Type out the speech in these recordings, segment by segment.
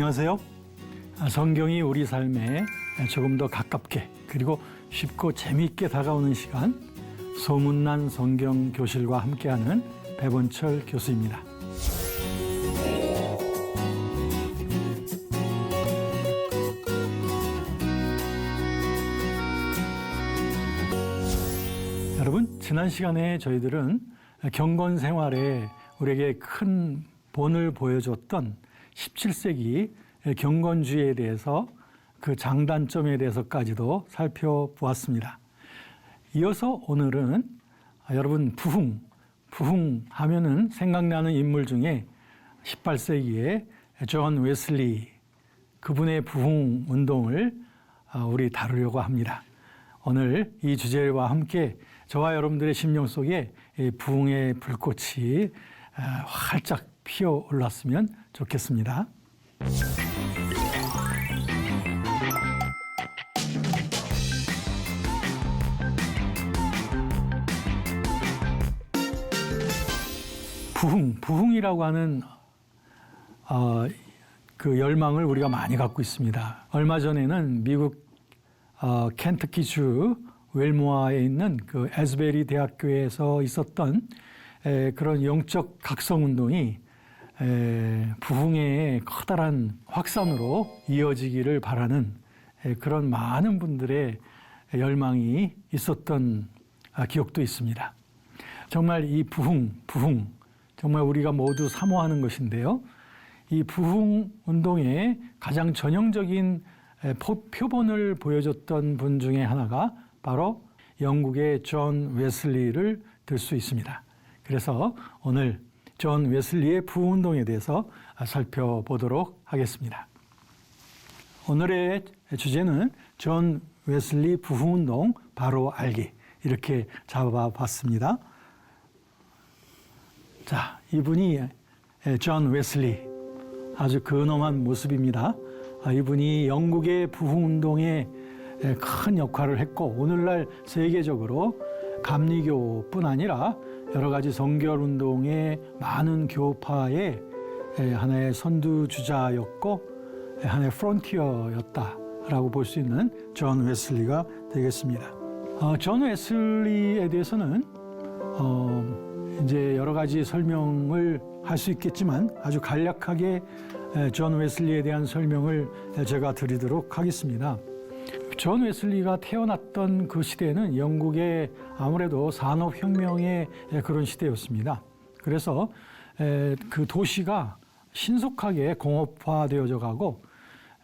안녕하세요. 성경이 우리 삶에 조금 더 가깝게 그리고 쉽고 재미있게 다가오는 시간, 소문난 성경 교실과 함께하는 배본철 교수입니다. 여러분, 지난 시간에 저희들은 경건 생활에 우리에게 큰 본을 보여줬던 17세기 경건주의에 대해서 그 장단점에 대해서까지도 살펴보았습니다. 이어서 오늘은 여러분 부흥 하면은 생각나는 인물 중에 18세기의 존 웨슬리, 그분의 부흥 운동을 우리 다루려고 합니다. 오늘 이 주제와 함께 저와 여러분들의 심령 속에 부흥의 불꽃이 활짝 피어올랐으면 좋겠습니다. 부흥이라고 하는 그 열망을 우리가 많이 갖고 있습니다. 얼마 전에는 미국 켄터키주 웰모아에 있는 그 에스베리 대학교에서 있었던 그런 영적 각성 운동이 부흥의 커다란 확산으로 이어지기를 바라는 그런 많은 분들의 열망이 있었던 기억도 있습니다. 정말 이 부흥 정말 우리가 모두 사모하는 것인데요. 이 부흥 운동의 가장 전형적인 표본을 보여줬던 분 중에 하나가 바로 영국의 존 웨슬리를 들 수 있습니다. 그래서 오늘 존 웨슬리의 부흥 운동에 대해서 살펴보도록 하겠습니다. 오늘의 주제는 존 웨슬리 부흥 운동 바로 알기, 이렇게 잡아봤습니다. 자, 이분이 존 웨슬리, 아주 근엄한 모습입니다. 이분이 영국의 부흥 운동에 큰 역할을 했고, 오늘날 세계적으로 감리교뿐 아니라 여러 가지 성결 운동의 많은 교파의 하나의 선두주자였고 하나의 프론티어였다라고 볼 수 있는 존 웨슬리가 되겠습니다. 존 웨슬리에 대해서는 이제 여러 가지 설명을 할 수 있겠지만 아주 간략하게 존 웨슬리에 대한 설명을 제가 드리도록 하겠습니다. 존 웨슬리가 태어났던 그 시대는 영국의 아무래도 산업혁명의 그런 시대였습니다. 그래서 그 도시가 신속하게 공업화되어져 가고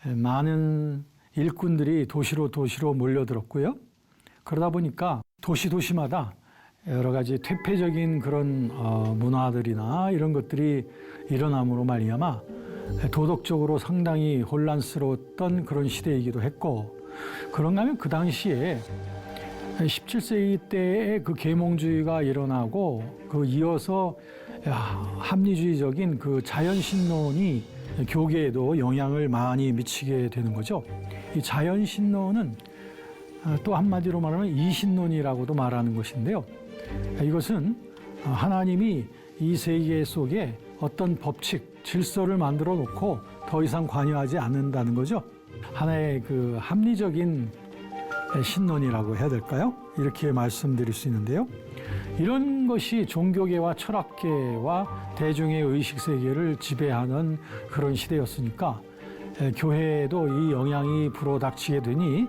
많은 일꾼들이 도시로 몰려들었고요. 그러다 보니까 도시마다 여러 가지 퇴폐적인 그런 문화들이나 이런 것들이 일어남으로 말미암아 도덕적으로 상당히 혼란스러웠던 그런 시대이기도 했고, 그런가 하면 그 당시에 17세기 때에 그 계몽주의가 일어나고 그 이어서 합리주의적인 그 자연신론이 교계에도 영향을 많이 미치게 되는 거죠. 이 자연신론은 또 한마디로 말하면 이신론이라고도 말하는 것인데요. 이것은 하나님이 이 세계 속에 어떤 법칙, 질서를 만들어 놓고 더 이상 관여하지 않는다는 거죠. 하나의 그 합리적인 신론이라고 해야 될까요? 이렇게 말씀드릴 수 있는데요. 이런 것이 종교계와 철학계와 대중의 의식세계를 지배하는 그런 시대였으니까 교회에도 이 영향이 불어닥치게 되니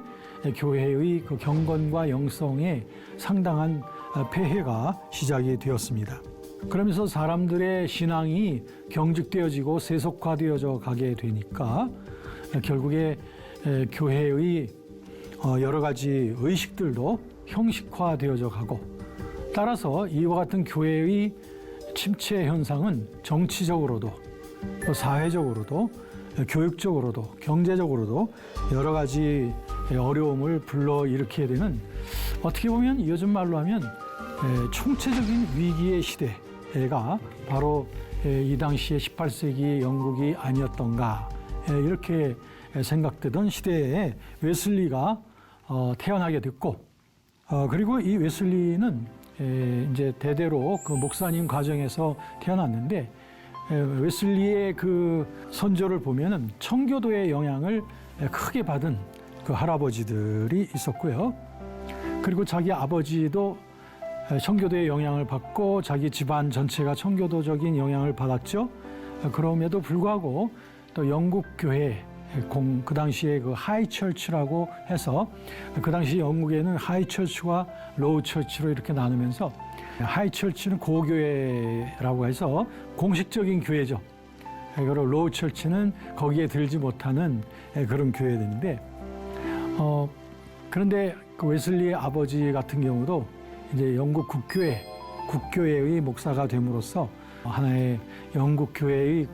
교회의 그 경건과 영성에 상당한 폐해가 시작이 되었습니다. 그러면서 사람들의 신앙이 경직되어지고 세속화되어져 가게 되니까 결국에 교회의 여러 가지 의식들도 형식화되어져 가고, 따라서 이와 같은 교회의 침체 현상은 정치적으로도 또 사회적으로도 교육적으로도 경제적으로도 여러 가지 어려움을 불러일으키게 되는, 어떻게 보면 요즘 말로 하면 총체적인 위기의 시대가 바로 이 당시의 18세기 영국이 아니었던가, 이렇게 생각되던 시대에 웨슬리가 태어나게 됐고, 그리고 이 웨슬리는 이제 대대로 그 목사님 가정에서 태어났는데 웨슬리의 그 선조를 보면은 청교도의 영향을 크게 받은 그 할아버지들이 있었고요. 그리고 자기 아버지도 청교도의 영향을 받고 자기 집안 전체가 청교도적인 영향을 받았죠. 그럼에도 불구하고 또 영국 교회 그 당시에 그 하이처치라고 해서 그 당시 영국에는 하이처치와 로우처치로 이렇게 나누면서 하이처치는 고교회라고 해서 공식적인 교회죠. 그리고 로우처치는 거기에 들지 못하는 그런 교회들인데 그런데 그 웨슬리의 아버지 같은 경우도 이제 영국 국교회의 목사가 됨으로써 하나의 영국 교회의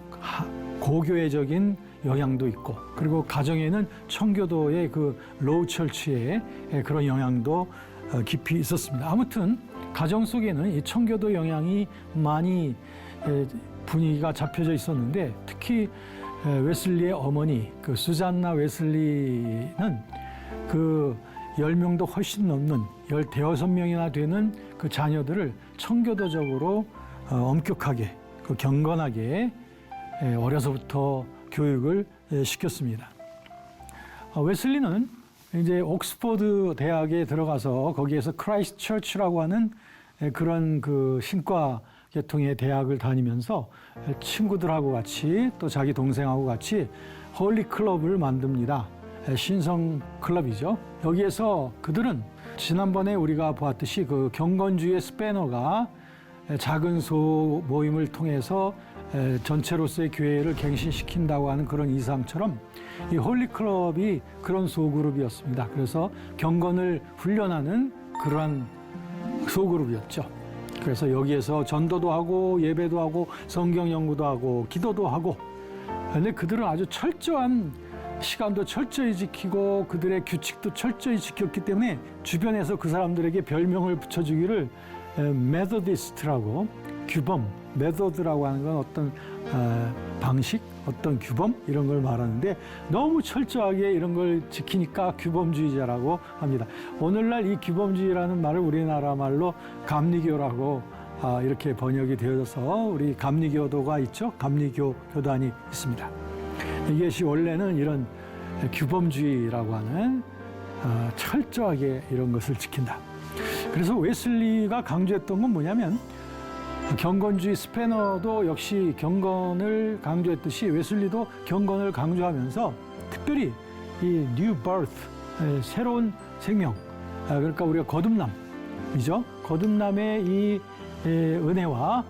고교회적인 영향도 있고 그리고 가정에는 청교도의 그 로우 철치의 그런 영향도 깊이 있었습니다. 아무튼 가정 속에는 이 청교도 영향이 많이 분위기가 잡혀져 있었는데 특히 웨슬리의 어머니 그 수잔나 웨슬리는 그 10명도 훨씬 넘는 15명이나 되는 그 자녀들을 청교도적으로 엄격하게 그 경건하게 어려서부터 교육을 시켰습니다. 웨슬리는 이제 옥스퍼드 대학에 들어가서 거기에서 크라이스트 처치라고 하는 그런 그 신과 계통의 대학을 다니면서 친구들하고 같이 또 자기 동생하고 같이 홀리 클럽을 만듭니다. 신성 클럽이죠. 여기에서 그들은 지난번에 우리가 보았듯이 그 경건주의 스패너가 작은 소 모임을 통해서 전체로서의 교회를 갱신시킨다고 하는 그런 이상처럼 이 홀리클럽이 그런 소그룹이었습니다. 그래서 경건을 훈련하는 그러한 소그룹이었죠. 그래서 여기에서 전도도 하고 예배도 하고 성경 연구도 하고 기도도 하고 그런데 그들은 아주 철저한 시간도 철저히 지키고 그들의 규칙도 철저히 지켰기 때문에 주변에서 그 사람들에게 별명을 붙여주기를 메소디스트라고 규범, 메소드라고 하는 건 어떤 방식, 어떤 규범 이런 걸 말하는데 너무 철저하게 이런 걸 지키니까 규범주의자라고 합니다. 오늘날 이 규범주의라는 말을 우리나라 말로 감리교라고 이렇게 번역이 되어서 우리 감리교도가 있죠. 감리교 교단이 있습니다. 이것이 원래는 이런 규범주의라고 하는 철저하게 이런 것을 지킨다. 그래서 웨슬리가 강조했던 건 뭐냐면 경건주의 스패너도 역시 경건을 강조했듯이 웨슬리도 경건을 강조하면서 특별히 이 뉴 버스, 새로운 생명, 그러니까 우리가 거듭남이죠. 거듭남의 이 은혜와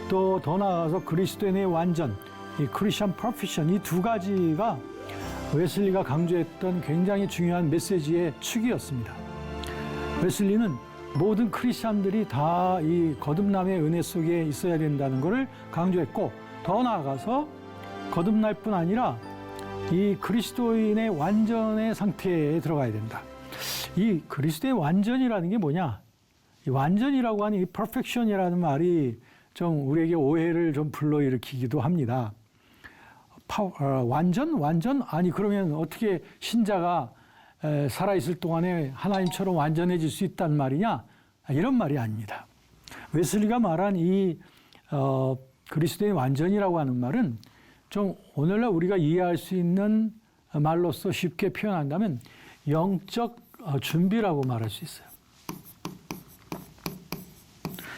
또 더 나아가서 그리스도인의 완전, 이 크리스천 프로피션 이 두 가지가 웨슬리가 강조했던 굉장히 중요한 메시지의 축이었습니다. 웨슬리는 모든 크리스천들이 다 이 거듭남의 은혜 속에 있어야 된다는 것을 강조했고 더 나아가서 거듭날 뿐 아니라 이 그리스도인의 완전의 상태에 들어가야 된다. 이 그리스도의 완전이라는 게 뭐냐? 이 완전이라고 하는 이 perfection이라는 말이 좀 우리에게 오해를 좀 불러일으키기도 합니다. 완전? 아니 그러면 어떻게 신자가 살아있을 동안에 하나님처럼 완전해질 수 있단 말이냐? 이런 말이 아닙니다. 웨슬리가 말한 이 그리스도의 완전이라고 하는 말은 좀 오늘날 우리가 이해할 수 있는 말로서 쉽게 표현한다면 영적 준비라고 말할 수 있어요.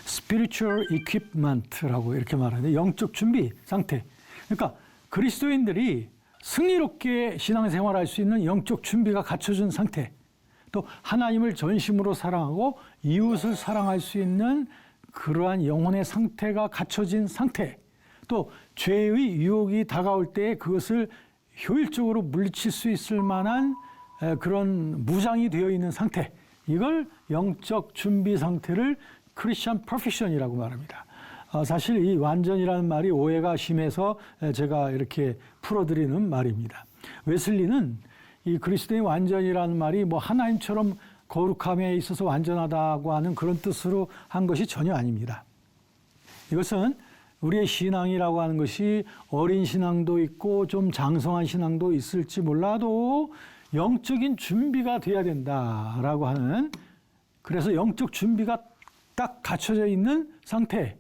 spiritual equipment라고 이렇게 말하는데 영적 준비 상태. 그러니까 그리스도인들이 승리롭게 신앙생활할 수 있는 영적 준비가 갖춰진 상태, 또 하나님을 전심으로 사랑하고 이웃을 사랑할 수 있는 그러한 영혼의 상태가 갖춰진 상태, 또 죄의 유혹이 다가올 때 그것을 효율적으로 물리칠 수 있을 만한 그런 무장이 되어 있는 상태, 이걸 영적 준비 상태를 크리스천 프로피션이라고 말합니다. 사실 이 완전이라는 말이 오해가 심해서 제가 이렇게 풀어드리는 말입니다. 웨슬리는 이 그리스도의 완전이라는 말이 뭐 하나님처럼 거룩함에 있어서 완전하다고 하는 그런 뜻으로 한 것이 전혀 아닙니다. 이것은 우리의 신앙이라고 하는 것이 어린 신앙도 있고 좀 장성한 신앙도 있을지 몰라도 영적인 준비가 돼야 된다라고 하는, 그래서 영적 준비가 딱 갖춰져 있는 상태의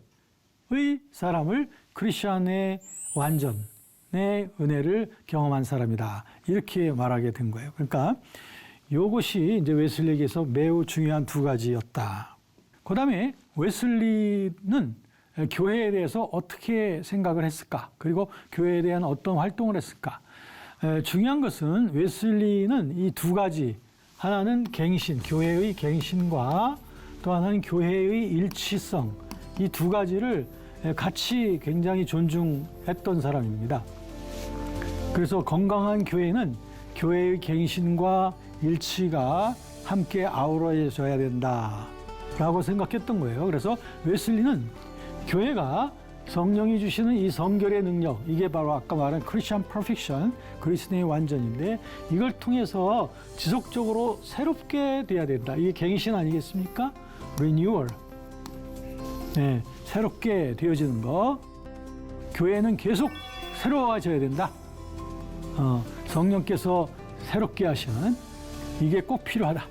사람을 크리스천의 완전의 은혜를 경험한 사람이다. 이렇게 말하게 된 거예요. 그러니까 이것이 이제 웨슬리에게서 매우 중요한 두 가지였다. 그 다음에 웨슬리는 교회에 대해서 어떻게 생각을 했을까? 그리고 교회에 대한 어떤 활동을 했을까? 중요한 것은 웨슬리는 이 두 가지, 하나는 갱신, 교회의 갱신과 또 하나는 교회의 일치성, 이 두 가지를 같이 굉장히 존중했던 사람입니다. 그래서 건강한 교회는 교회의 갱신과 일치가 함께 아우러져야 된다라고 생각했던 거예요. 그래서 웨슬리는 교회가 성령이 주시는 이 성결의 능력, 이게 바로 아까 말한 크리스천 퍼펙션, 그리스도의 완전인데 이걸 통해서 지속적으로 새롭게 돼야 된다. 이게 갱신 아니겠습니까? 리뉴얼. 네, 새롭게 되어지는 거. 교회는 계속 새로워져야 된다. 성령께서 새롭게 하시는 이게 꼭 필요하다.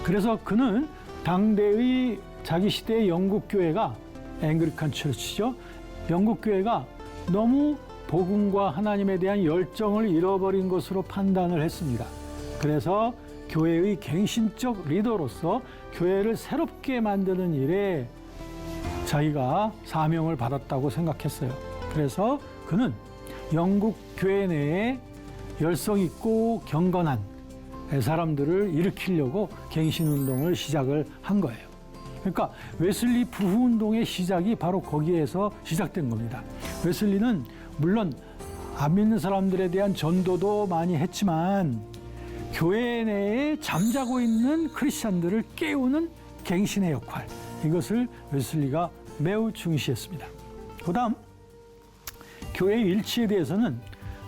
그래서 그는 당대의 자기 시대의 영국 교회가 앵글리칸 처치죠. 영국 교회가 너무 복음과 하나님에 대한 열정을 잃어버린 것으로 판단을 했습니다. 그래서 교회의 갱신적 리더로서 교회를 새롭게 만드는 일에 자기가 사명을 받았다고 생각했어요. 그래서 그는 영국 교회 내에 열성 있고 경건한 사람들을 일으키려고 갱신운동을 시작을 한 거예요. 그러니까 웨슬리 부흥운동의 시작이 바로 거기에서 시작된 겁니다. 웨슬리는 물론 안 믿는 사람들에 대한 전도도 많이 했지만 교회 내에 잠자고 있는 크리스찬들을 깨우는 갱신의 역할, 이것을 웨슬리가 매우 중시했습니다. 그 다음 교회의 일치에 대해서는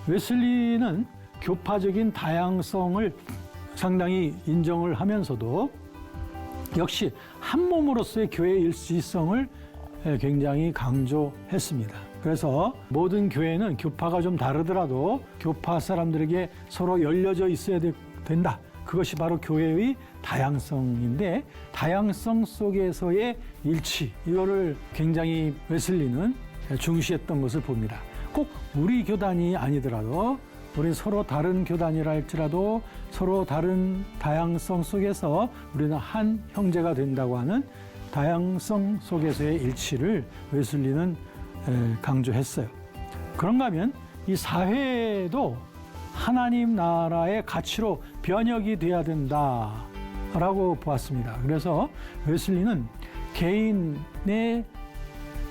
웨슬리는 교파적인 다양성을 상당히 인정을 하면서도 역시 한 몸으로서의 교회의 일치성을 굉장히 강조했습니다. 그래서 모든 교회는 교파가 좀 다르더라도 교파 사람들에게 서로 열려져 있어야 된다. 그것이 바로 교회의 다양성인데 다양성 속에서의 일치, 이거를 굉장히 웨슬리는 중시했던 것을 봅니다. 꼭 우리 교단이 아니더라도 우리 서로 다른 교단이라 할지라도 서로 다른 다양성 속에서 우리는 한 형제가 된다고 하는 다양성 속에서의 일치를 웨슬리는 강조했어요. 그런가 하면 이 사회도 하나님 나라의 가치로 변혁이 돼야 된다라고 보았습니다. 그래서 웨슬리는 개인의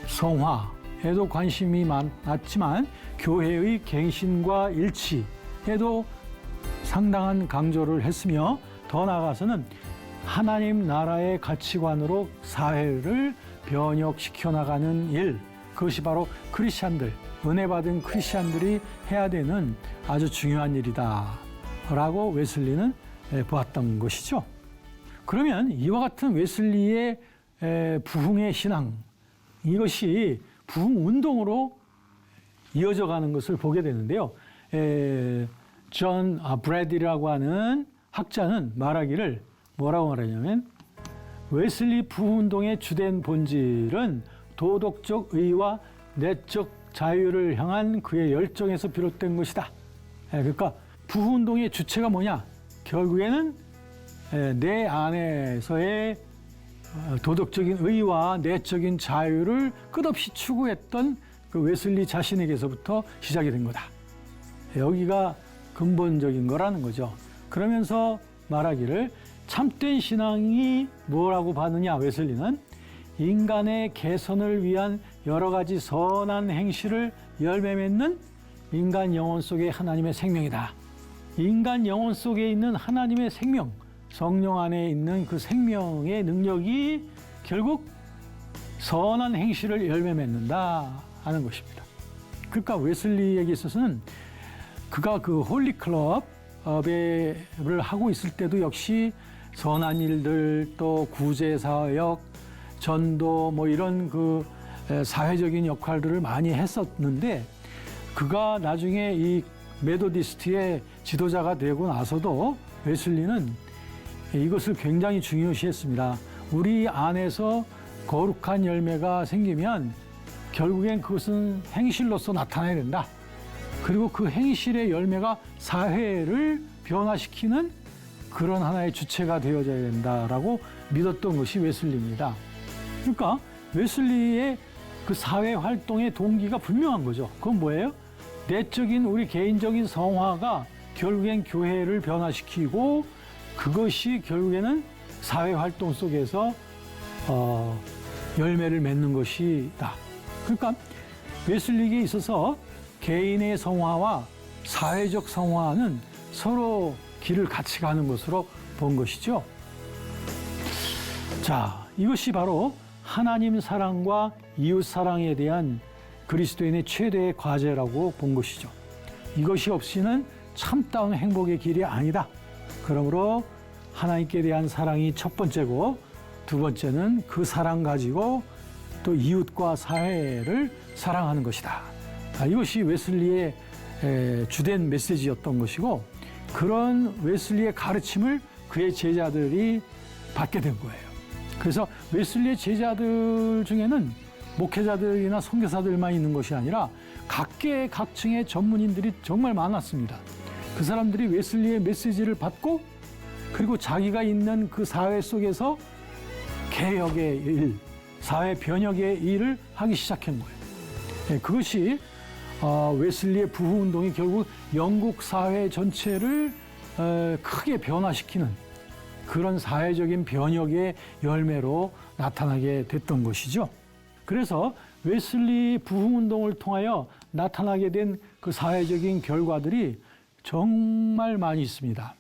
성화에도 관심이 많았지만 교회의 갱신과 일치에도 상당한 강조를 했으며 더 나아가서는 하나님 나라의 가치관으로 사회를 변혁시켜 나가는 일, 그것이 바로 크리스찬들, 은혜 받은 크리스찬들이 해야 되는 아주 중요한 일이다 라고 웨슬리는 보았던 것이죠. 그러면 이와 같은 웨슬리의 부흥의 신앙, 이것이 부흥 운동으로 이어져 가는 것을 보게 되는데요. 존 브래디라고 하는 학자는 말하기를 뭐라고 말하냐면 웨슬리 부흥운동의 주된 본질은 도덕적 의와 내적 자유를 향한 그의 열정에서 비롯된 것이다. 그러니까 부흥운동의 주체가 뭐냐? 결국에는 내 안에서의 도덕적인 의와 내적인 자유를 끝없이 추구했던 그 웨슬리 자신에게서부터 시작이 된 거다. 여기가 근본적인 거라는 거죠. 그러면서 말하기를 참된 신앙이 뭐라고 봤느냐, 웨슬리는 인간의 개선을 위한 여러 가지 선한 행실을 열매 맺는 인간 영혼 속의 하나님의 생명이다. 인간 영혼 속에 있는 하나님의 생명, 성령 안에 있는 그 생명의 능력이 결국 선한 행실을 열매 맺는다 하는 것입니다. 그러니까 웨슬리에게 있어서는 그가 그 홀리클럽을 하고 있을 때도 역시 선한 일들, 또 구제사역, 전도 뭐 이런 그 사회적인 역할들을 많이 했었는데 그가 나중에 이 메도디스트의 지도자가 되고 나서도 웨슬리는 이것을 굉장히 중요시했습니다. 우리 안에서 거룩한 열매가 생기면 결국엔 그것은 행실로서 나타나야 된다. 그리고 그 행실의 열매가 사회를 변화시키는 그런 하나의 주체가 되어져야 된다라고 믿었던 것이 웨슬리입니다. 그러니까 웨슬리의 그 사회 활동의 동기가 분명한 거죠. 그건 뭐예요? 내적인 우리 개인적인 성화가 결국엔 교회를 변화시키고 그것이 결국에는 사회 활동 속에서 열매를 맺는 것이다. 그러니까 웨슬리에게 있어서 개인의 성화와 사회적 성화는 서로 길을 같이 가는 것으로 본 것이죠. 자, 이것이 바로 하나님 사랑과 이웃 사랑에 대한 그리스도인의 최대의 과제라고 본 것이죠. 이것이 없이는 참다운 행복의 길이 아니다. 그러므로 하나님께 대한 사랑이 첫 번째고 두 번째는 그 사랑 가지고 또 이웃과 사회를 사랑하는 것이다. 이것이 웨슬리의 주된 메시지였던 것이고 그런 웨슬리의 가르침을 그의 제자들이 받게 된 거예요. 그래서 웨슬리의 제자들 중에는 목회자들이나 선교사들만 있는 것이 아니라 각계 각층의 전문인들이 정말 많았습니다. 그 사람들이 웨슬리의 메시지를 받고 그리고 자기가 있는 그 사회 속에서 개혁의 일, 사회 변혁의 일을 하기 시작한 거예요. 그것이 웨슬리의 부흥운동이 결국 영국 사회 전체를 크게 변화시키는 그런 사회적인 변혁의 열매로 나타나게 됐던 것이죠. 그래서 웨슬리 부흥운동을 통하여 나타나게 된 그 사회적인 결과들이 정말 많이 있습니다.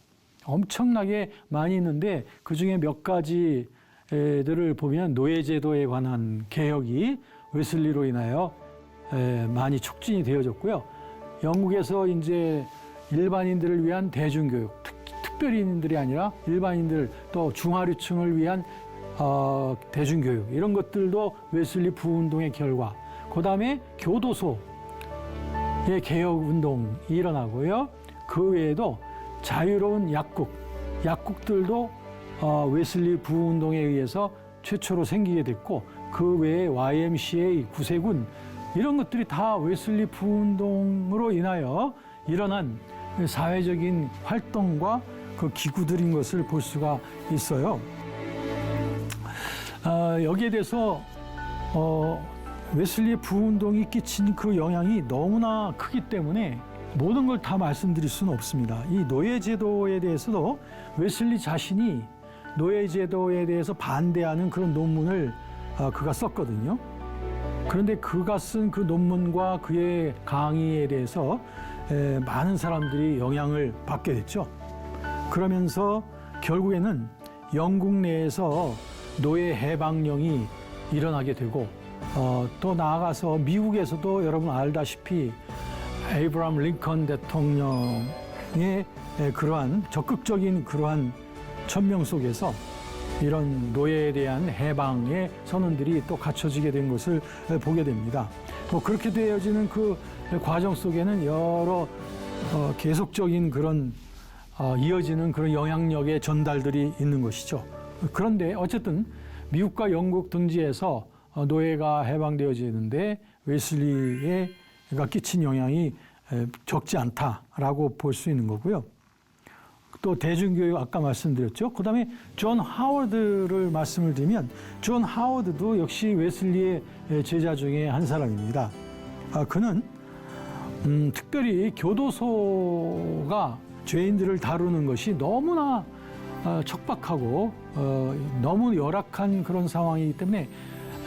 엄청나게 많이 있는데 그중에 몇 가지들을 보면 노예제도에 관한 개혁이 웨슬리로 인하여 많이 촉진이 되어졌고요. 영국에서 이제 일반인들을 위한 대중교육, 특별인들이 아니라 일반인들 또 중하류층을 위한 대중교육 이런 것들도 웨슬리 부운동의 결과. 그다음에 교도소의 개혁운동이 일어나고요. 그 외에도 자유로운 약국들도 웨슬리 부운동에 의해서 최초로 생기게 됐고 그 외에 YMCA, 구세군 이런 것들이 다 웨슬리 부운동으로 인하여 일어난 사회적인 활동과 그 기구들인 것을 볼 수가 있어요. 여기에 대해서 웨슬리의 부운동이 끼친 그 영향이 너무나 크기 때문에 모든 걸 다 말씀드릴 수는 없습니다. 이 노예제도에 대해서도 웨슬리 자신이 노예제도에 대해서 반대하는 그런 논문을 그가 썼거든요. 그런데 그가 쓴 그 논문과 그의 강의에 대해서 많은 사람들이 영향을 받게 됐죠. 그러면서 결국에는 영국 내에서 노예 해방령이 일어나게 되고 또 나아가서 미국에서도 여러분 알다시피 에이브라함 링컨 대통령의 그러한 적극적인 그러한 천명 속에서 이런 노예에 대한 해방의 선언들이 또 갖춰지게 된 것을 보게 됩니다. 뭐 그렇게 되어지는 그 과정 속에는 여러 계속적인 그런 이어지는 그런 영향력의 전달들이 있는 것이죠. 그런데 어쨌든 미국과 영국 등지에서 노예가 해방되어지는데 웨슬리가 끼친 영향이 적지 않다라고 볼 수 있는 거고요. 또 대중교육 아까 말씀드렸죠. 그다음에 존 하워드를 말씀을 드리면 존 하워드도 역시 웨슬리의 제자 중에 한 사람입니다. 그는 특별히 교도소가 죄인들을 다루는 것이 너무나 척박하고 너무 열악한 그런 상황이기 때문에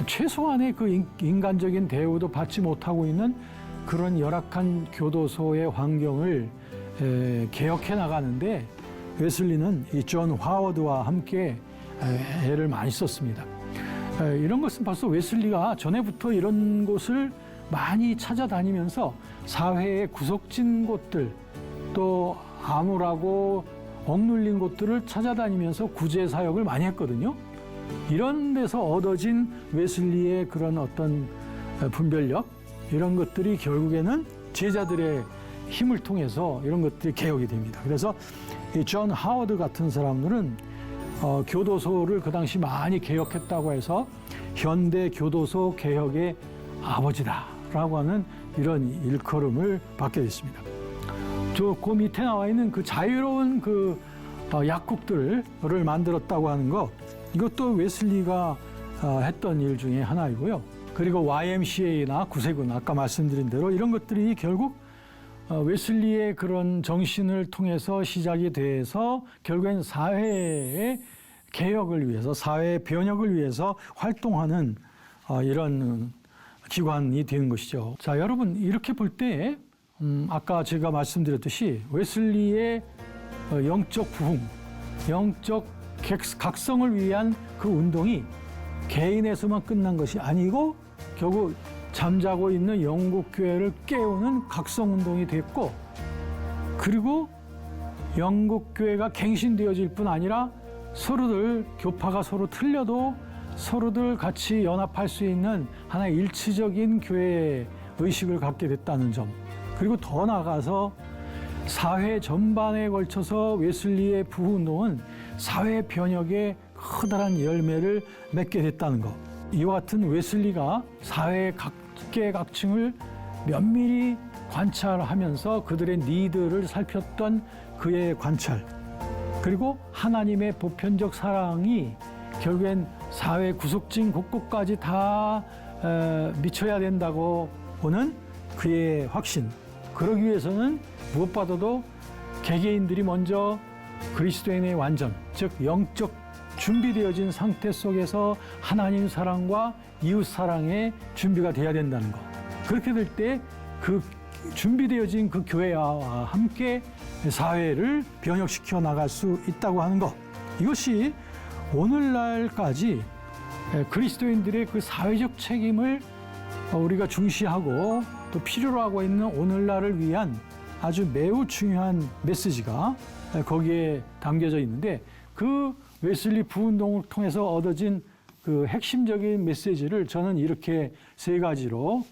최소한의 그 인간적인 대우도 받지 못하고 있는 그런 열악한 교도소의 환경을 개혁해 나가는데 웨슬리는 이 존 하워드와 함께 애를 많이 썼습니다. 이런 것은 벌써 웨슬리가 전에부터 이런 곳을 많이 찾아다니면서 사회의 구석진 곳들 또 암울하고 억눌린 곳들을 찾아다니면서 구제 사역을 많이 했거든요. 이런 데서 얻어진 웨슬리의 그런 어떤 분별력 이런 것들이 결국에는 제자들의 힘을 통해서 이런 것들이 개혁이 됩니다. 그래서 이 존 하워드 같은 사람들은 교도소를 그 당시 많이 개혁했다고 해서 현대 교도소 개혁의 아버지다라고 하는 이런 일컬음을 받게 됐습니다. 그 밑에 나와 있는 그 자유로운 그 약국들을 만들었다고 하는 거, 이것도 웨슬리가 했던 일 중에 하나이고요. 그리고 YMCA나 구세군, 아까 말씀드린 대로 이런 것들이 결국 웨슬리의 그런 정신을 통해서 시작이 돼서 결국엔 사회의 개혁을 위해서, 사회 변혁을 위해서 활동하는 이런 기관이 되는 것이죠. 자, 여러분, 이렇게 볼 때 아까 제가 말씀드렸듯이 웨슬리의 영적 부흥, 영적 각성을 위한 그 운동이 개인에서만 끝난 것이 아니고 결국 잠자고 있는 영국 교회를 깨우는 각성 운동이 됐고, 그리고 영국 교회가 갱신되어질 뿐 아니라 서로들 교파가 서로 틀려도 서로들 같이 연합할 수 있는 하나의 일치적인 교회 의식을 갖게 됐다는 점, 그리고 더 나아가서 사회 전반에 걸쳐서 웨슬리의 부흥운동은 사회 변혁에 커다란 열매를 맺게 됐다는 것. 이와 같은 웨슬리가 사회의 각계각층을 면밀히 관찰하면서 그들의 니드를 살폈던 그의 관찰, 그리고 하나님의 보편적 사랑이 결국엔 사회 구석진 곳곳까지 다 미쳐야 된다고 보는 그의 확신, 그러기 위해서는 무엇보다도 개개인들이 먼저 그리스도인의 완전, 즉 영적 준비되어진 상태 속에서 하나님 사랑과 이웃 사랑의 준비가 돼야 된다는 것. 그렇게 될 때 그 준비되어진 그 교회와 함께 사회를 변혁시켜 나갈 수 있다고 하는 것. 이것이 오늘날까지 그리스도인들의 그 사회적 책임을 우리가 중시하고 또 필요로 하고 있는 오늘날을 위한 아주 매우 중요한 메시지가 거기에 담겨져 있는데, 그 웨슬리 부운동을 통해서 얻어진 그 핵심적인 메시지를 저는 이렇게 세 가지로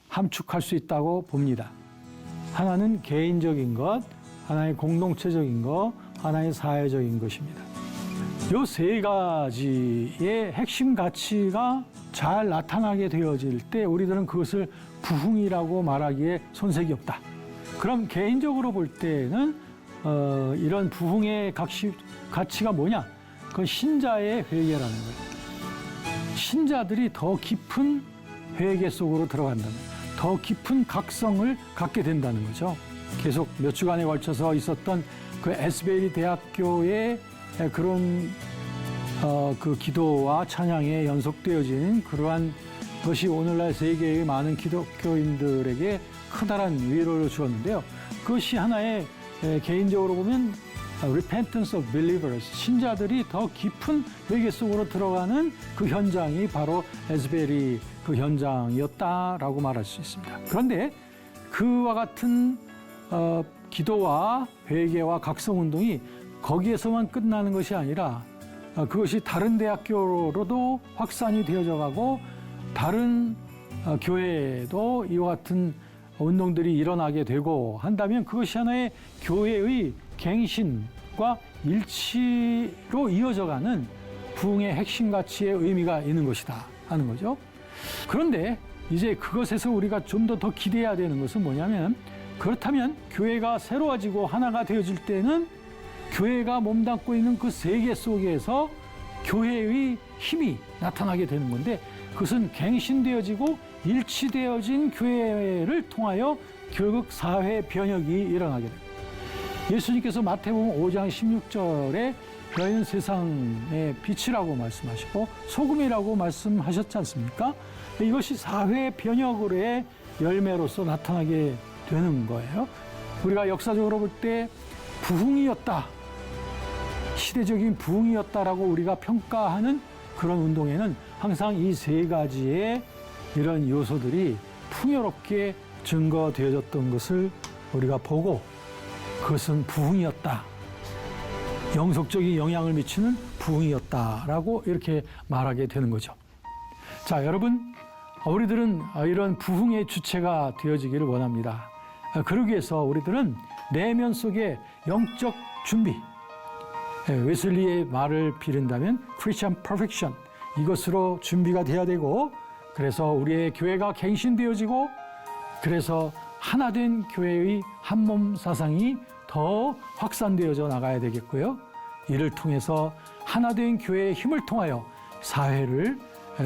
함축할 수 있다고 봅니다. 하나는 개인적인 것, 하나의 공동체적인 것, 하나의 사회적인 것입니다. 이 세 가지의 핵심 가치가 잘 나타나게 되어질 때 우리들은 그것을 부흥이라고 말하기에 손색이 없다. 그럼 개인적으로 볼 때는 이런 부흥의 가치가 뭐냐? 그 신자의 회개라는 거예요. 신자들이 더 깊은 회개 속으로 들어간다는, 더 깊은 각성을 갖게 된다는 거죠. 계속 몇 주간에 걸쳐서 있었던 그 에스베리 대학교의 그런 그 기도와 찬양에 연속되어진 그러한 것이 오늘날 세계의 많은 기독교인들에게 커다란 위로를 주었는데요. 그것이 하나의 개인적으로 보면 repentance of believers, 신자들이 더 깊은 회개 속으로 들어가는 그 현장이 바로 에스베리 그 현장이었다라고 말할 수 있습니다. 그런데 그와 같은 기도와 회개와 각성운동이 거기에서만 끝나는 것이 아니라 그것이 다른 대학교로도 확산이 되어져 가고 다른 교회에도 이와 같은 운동들이 일어나게 되고 한다면 그것이 하나의 교회의 갱신과 일치로 이어져가는 부흥의 핵심 가치의 의미가 있는 것이다 하는 거죠. 그런데 이제 그것에서 우리가 좀 더 기대해야 되는 것은 뭐냐면, 그렇다면 교회가 새로워지고 하나가 되어질 때는 교회가 몸담고 있는 그 세계 속에서 교회의 힘이 나타나게 되는 건데, 그것은 갱신되어지고 일치되어진 교회를 통하여 결국 사회 변혁이 일어나게 됩니다. 예수님께서 마태복음 5장 16절에 너희는 세상의 빛이라고 말씀하시고 소금이라고 말씀하셨지 않습니까? 이것이 사회 변혁의 열매로서 나타나게 되는 거예요. 우리가 역사적으로 볼 때 부흥이었다, 시대적인 부흥이었다라고 우리가 평가하는 그런 운동에는 항상 이 세 가지의 이런 요소들이 풍요롭게 증거되어졌던 것을 우리가 보고, 그것은 부흥이었다, 영속적인 영향을 미치는 부흥이었다라고 이렇게 말하게 되는 거죠. 자, 여러분, 우리들은 이런 부흥의 주체가 되어지기를 원합니다. 그러기 위해서 우리들은 내면 속에 영적 준비, 웨슬리의 말을 빌린다면 Christian perfection, 이것으로 준비가 돼야 되고, 그래서 우리의 교회가 갱신되어지고 그래서 하나된 교회의 한몸 사상이 더 확산되어져 나가야 되겠고요. 이를 통해서 하나된 교회의 힘을 통하여 사회를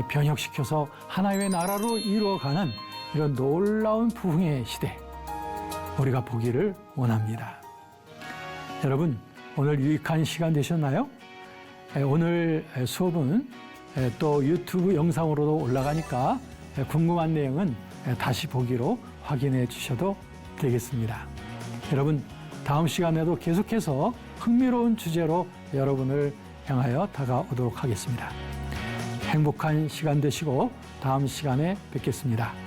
변혁시켜서 하나의 나라로 이루어가는 이런 놀라운 부흥의 시대 우리가 보기를 원합니다. 여러분, 오늘 유익한 시간 되셨나요? 오늘 수업은 또 유튜브 영상으로도 올라가니까 궁금한 내용은 다시 보기로 확인해 주셔도 되겠습니다. 여러분, 다음 시간에도 계속해서 흥미로운 주제로 여러분을 향하여 다가오도록 하겠습니다. 행복한 시간 되시고 다음 시간에 뵙겠습니다.